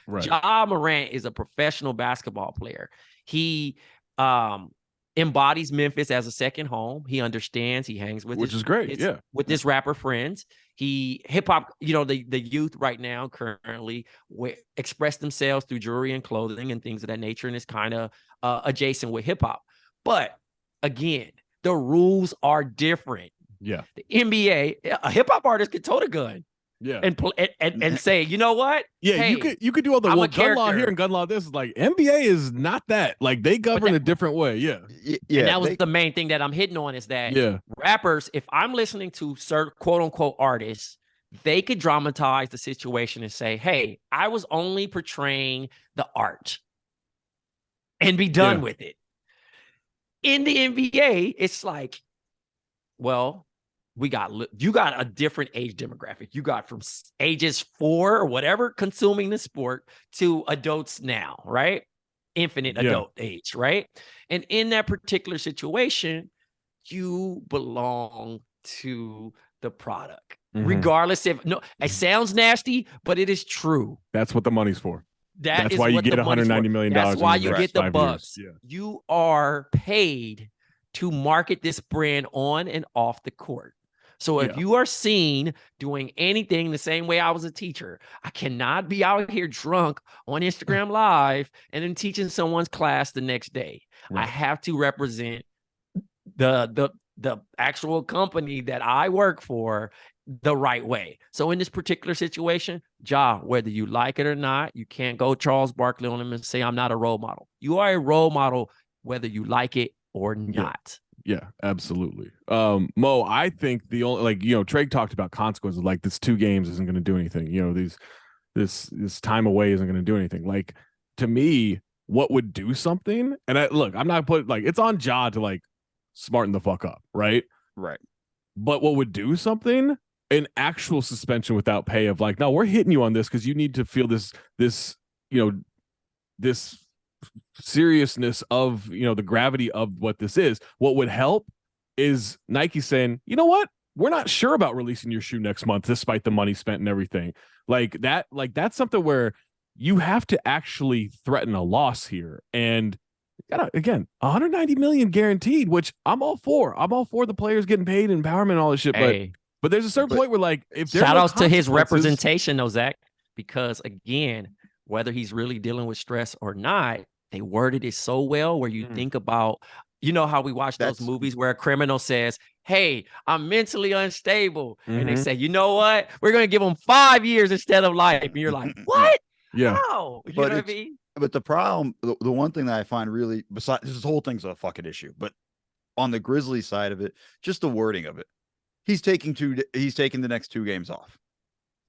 Right. Ja Morant is a professional basketball player. He embodies Memphis as a second home. He understands. He hangs with Which is great. With his rapper friends. He hip hop, the youth right now currently express themselves through jewelry and clothing and things of that nature, and it's kind of adjacent with hip hop. But again, the rules are different. Yeah. The NBA, a hip hop artist could tote a gun. Yeah. And say, you know what? Yeah, hey, you could do all the gun law here and gun law this. Is like NBA is not that. Like they govern a different way. Yeah. And that was the main thing that I'm hitting on is that rappers, if I'm listening to certain quote unquote artists, they could dramatize the situation and say, hey, I was only portraying the art and be done with it. In the NBA, it's like, well, you got a different age demographic. You got from ages 4 or whatever consuming the sport to adults now, right? Infinite adult age, right? And in that particular situation, you belong to the product, regardless if it sounds nasty, but it is true. That's what the money's for. That's why you get $190 million. That's why you get the bucks. Yeah. You are paid to market this brand on and off the court. So if you are seen doing anything the same way I was a teacher, I cannot be out here drunk on Instagram Live and then teaching someone's class the next day. Right. I have to represent the actual company that I work for the right way. So in this particular situation, Ja, whether you like it or not, you can't go Charles Barkley on him and say, I'm not a role model. You are a role model, whether you like it or not. Yeah, absolutely. Mo, I think the only Trey talked about consequences, like this 2 games isn't going to do anything. This time away isn't going to do anything. Like to me, what would do something? And I'm not putting it's on Ja to smarten the fuck up, right? Right. But what would do something? An actual suspension without pay of no, we're hitting you on this because you need to feel this seriousness of the gravity of what this is. What would help is Nike saying, you know what, we're not sure about releasing your shoe next month despite the money spent and everything that's something where you have to actually threaten a loss here. And again, 190 million guaranteed, which I'm all for the players getting paid and empowerment and all this shit. But there's a certain point where if shout outs to his representation though, Zach, because again, whether he's really dealing with stress or not, they worded it so well where you think about, how we watch those movies where a criminal says, hey, I'm mentally unstable. And they say, you know what? We're going to give him 5 years instead of life. And you're like, what? Yeah. How? You know what I mean? But the problem, the one thing that I find really, besides this whole thing's a fucking issue, but on the Grizzlies side of it, just the wording of it. He's taking the next 2 games off.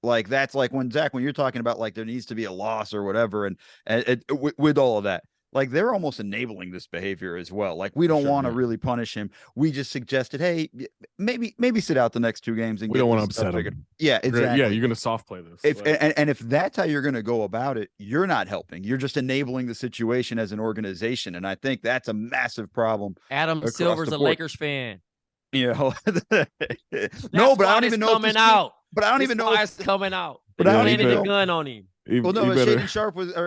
That's when Zach, when you're talking about there needs to be a loss or whatever, and with all of that, they're almost enabling this behavior as well. We don't want to really punish him. We just suggested, hey, maybe sit out the next 2 games and we don't want to upset him. Yeah, exactly. Yeah, you're going to soft play this. If that's how you're going to go about it, you're not helping. You're just enabling the situation as an organization, and I think that's a massive problem. Adam Silver's a Lakers fan. No, but I don't even know coming out. But I don't even know it's coming out. But I don't even know a gun on him. Well, no,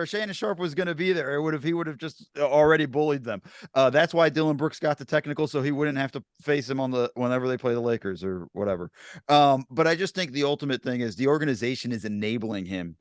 Shannon Sharp was going to be there. He would have just already bullied them. That's why Dylan Brooks got the technical, so he wouldn't have to face him whenever they play the Lakers or whatever. But I just think the ultimate thing is the organization is enabling him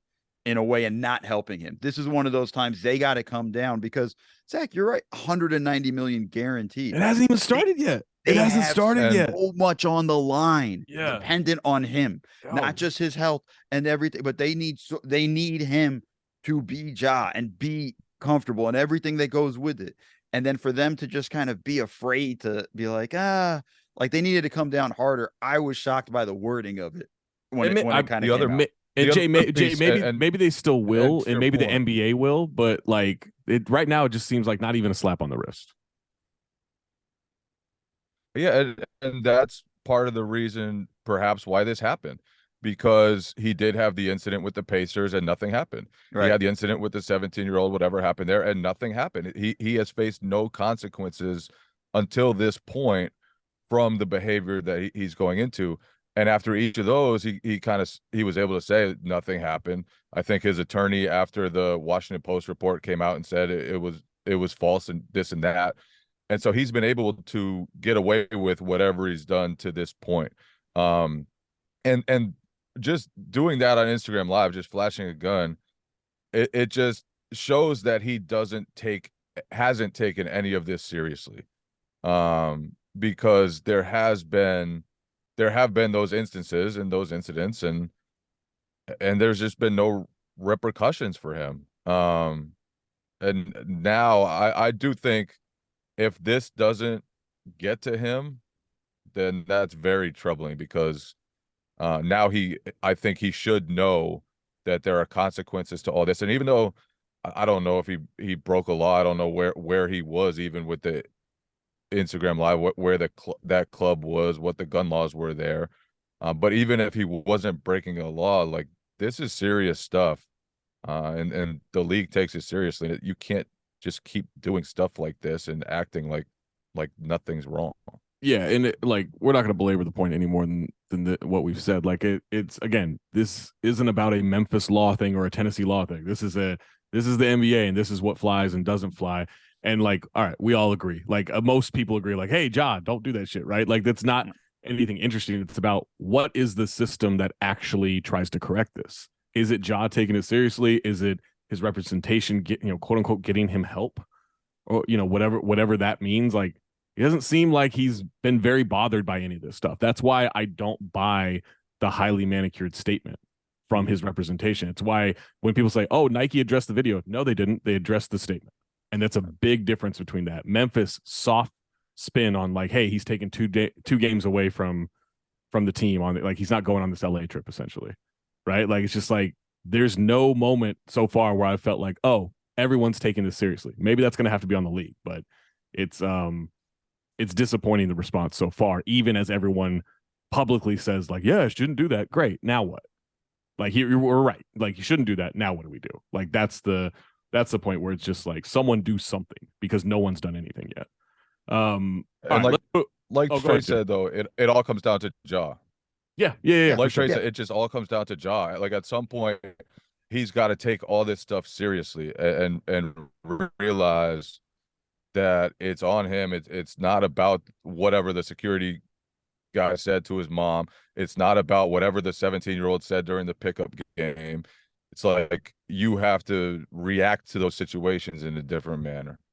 in a way and not helping him. This is one of those times they got to come down because Zach, you're right. 190 million guaranteed. It hasn't even started yet. It hasn't started yet. So much on the line, yeah, dependent on him, not just his health and everything, but they need him to be Ja and be comfortable and everything that goes with it. And then for them to just kind of be afraid to be they needed to come down harder. I was shocked by the wording of it when it kind of came out. And Jay, maybe they still will, and maybe the NBA will, but right now it just seems like not even a slap on the wrist. Yeah, and that's part of the reason perhaps why this happened, because he did have the incident with the Pacers and nothing happened. Right. He had the incident with the 17-year-old, whatever happened there, and nothing happened. He has faced no consequences until this point from the behavior that he's going into. And after each of those, he was able to say nothing happened. I think his attorney, after the Washington Post report came out and said it was false and this and that, and so he's been able to get away with whatever he's done to this point. And just doing that on Instagram Live, just flashing a gun, it just shows that he hasn't taken any of this seriously. Because there have been those instances and those incidents, and there's just been no repercussions for him. And now I do think if this doesn't get to him, then that's very troubling, because now I think he should know that there are consequences to all this. And even though I don't know if he broke a law, I don't know where he was even with the Instagram Live, where that club was, what the gun laws were there. But even if he wasn't breaking a law, like, this is serious stuff. And the league takes it seriously. You can't just keep doing stuff like this and acting like nothing's wrong. Yeah, and we're not going to belabor the point any more than what we've said. Like, it's again, this isn't about a Memphis law thing or a Tennessee law thing. This is the NBA, and this is what flies and doesn't fly. And all right, we all agree. Most people agree. Hey, Ja, don't do that shit, right? That's not anything interesting. It's about what is the system that actually tries to correct this. Is it Ja taking it seriously? Is it his representation, quote unquote, getting him help, or whatever that means? It doesn't seem like he's been very bothered by any of this stuff. That's why I don't buy the highly manicured statement from his representation. It's why when people say, "Oh, Nike addressed the video," no, they didn't. They addressed the statement, and that's a big difference between that. Memphis soft spin on hey, he's taken two games away from the team on he's not going on this LA trip essentially, right? It's just there's no moment so far where I felt oh, everyone's taking this seriously. Maybe that's going to have to be on the league, but it's disappointing, the response so far, even as everyone publicly says yeah, shouldn't do that. Great. Now what? We're right. You shouldn't do that. Now what do we do? That's the point where it's just someone do something, because no one's done anything yet. And right, Trey said, though, it all comes down to Ja. Yeah. Like Trey said, it just all comes down to Ja. At some point, he's got to take all this stuff seriously and realize that it's on him. It's not about whatever the security guy said to his mom. It's not about whatever the 17-year-old said during the pickup game. It's you have to react to those situations in a different manner.